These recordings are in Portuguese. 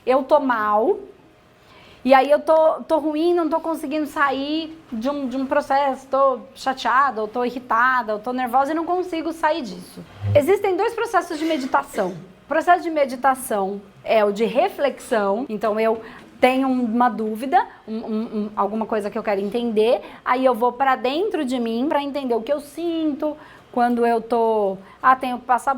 eu tô mal, e aí eu tô ruim, não tô conseguindo sair de um processo, tô chateada, ou tô irritada, ou tô nervosa e não consigo sair disso. Existem dois processos de meditação. O processo de meditação é o de reflexão, então eu tenho uma dúvida, alguma coisa que eu quero entender, aí eu vou para dentro de mim para entender o que eu sinto, quando eu tenho que passar,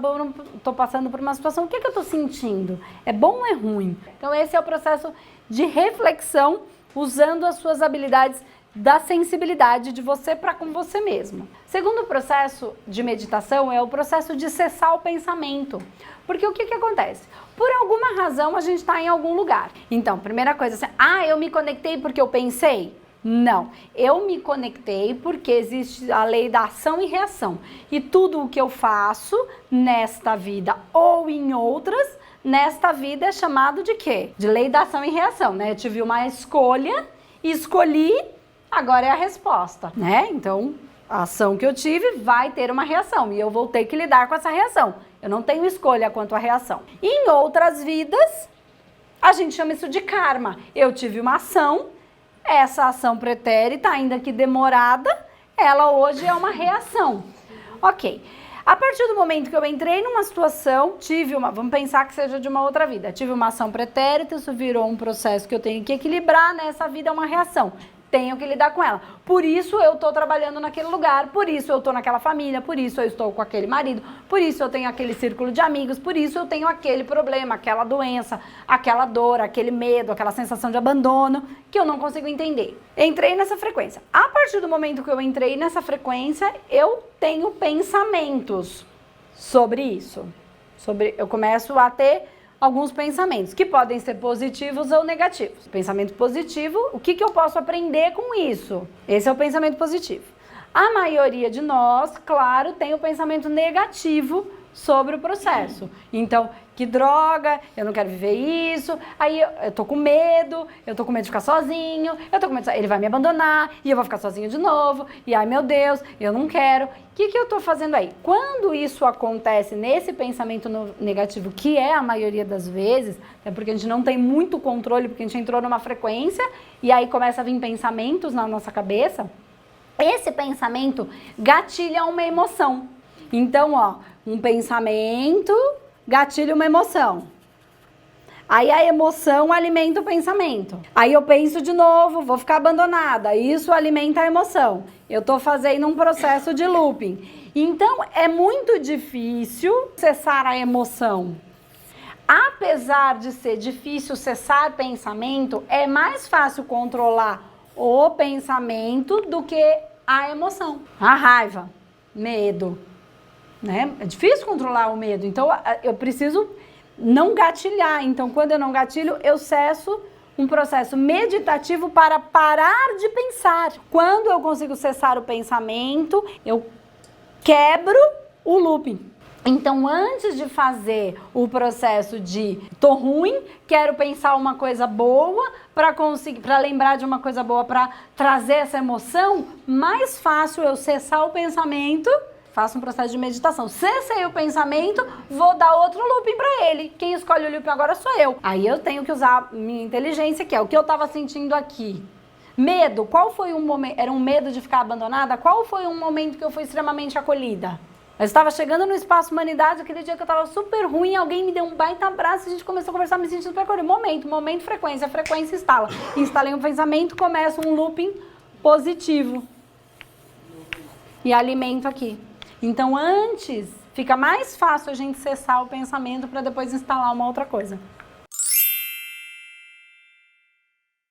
tô passando por uma situação, o que eu tô sentindo? É bom ou é ruim? Então esse é o processo de reflexão, usando as suas habilidades da sensibilidade de você para com você mesmo. Segundo processo de meditação é o processo de cessar o pensamento. Porque o que acontece? Por alguma razão a gente está em algum lugar. Então, primeira coisa, assim, eu me conectei porque eu pensei? Não, eu me conectei porque existe a lei da ação e reação. E tudo o que eu faço nesta vida ou em outras, nesta vida é chamado de quê? De lei da ação e reação, né? Eu tive uma escolha, escolhi, agora é a resposta, né? Então, a ação que eu tive vai ter uma reação e eu vou ter que lidar com essa reação. Eu não tenho escolha quanto à reação. Em outras vidas, a gente chama isso de karma. Eu tive uma ação, essa ação pretérita, ainda que demorada, ela hoje é uma reação. Ok. A partir do momento que eu entrei numa situação, vamos pensar que seja de uma outra vida, tive uma ação pretérita, isso virou um processo que eu tenho que equilibrar, nessa vida é uma reação. Tenho que lidar com ela. Por isso eu estou trabalhando naquele lugar, por isso eu estou naquela família, por isso eu estou com aquele marido, por isso eu tenho aquele círculo de amigos, por isso eu tenho aquele problema, aquela doença, aquela dor, aquele medo, aquela sensação de abandono que eu não consigo entender. Entrei nessa frequência. A partir do momento que eu entrei nessa frequência, eu tenho pensamentos sobre isso. Eu começo a ter alguns pensamentos, que podem ser positivos ou negativos. Pensamento positivo, o que eu posso aprender com isso? Esse é o pensamento positivo. A maioria de nós, claro, tem o pensamento negativo sobre o processo. Então, que droga, eu não quero viver isso, aí eu tô com medo de ficar sozinho, eu tô com medo, ele vai me abandonar, e eu vou ficar sozinho de novo, e ai meu Deus, eu não quero. O que eu tô fazendo aí? Quando isso acontece nesse pensamento negativo, que é a maioria das vezes, é porque a gente não tem muito controle, porque a gente entrou numa frequência, e aí começa a vir pensamentos na nossa cabeça, esse pensamento gatilha uma emoção. Então, um pensamento gatilha uma emoção. Aí a emoção alimenta o pensamento. Aí eu penso de novo, vou ficar abandonada. Isso alimenta a emoção. Eu tô fazendo um processo de looping. Então, é muito difícil cessar a emoção. Apesar de ser difícil cessar pensamento, é mais fácil controlar o pensamento do que a emoção. A raiva, medo, né? É difícil controlar o medo, então eu preciso não gatilhar. Então, quando eu não gatilho, eu cesso um processo meditativo para parar de pensar. Quando eu consigo cessar o pensamento, eu quebro o looping. Então, antes de fazer o processo de tô ruim, quero pensar uma coisa boa para lembrar de uma coisa boa, para trazer essa emoção, mais fácil eu cessar o pensamento, faço um processo de meditação. Cessei o pensamento, vou dar outro looping para ele. Quem escolhe o looping agora sou eu. Aí eu tenho que usar minha inteligência, que é o que eu estava sentindo aqui. Medo, qual foi um momento? Era um medo de ficar abandonada? Qual foi um momento que eu fui extremamente acolhida? Eu estava chegando no Espaço Humanidade, aquele dia que eu estava super ruim, alguém me deu um baita abraço e a gente começou a conversar, me sentindo super acolhida. Momento, frequência, a frequência instala. Instalei um pensamento, começa um looping positivo. E alimento aqui. Então, antes, fica mais fácil a gente cessar o pensamento para depois instalar uma outra coisa.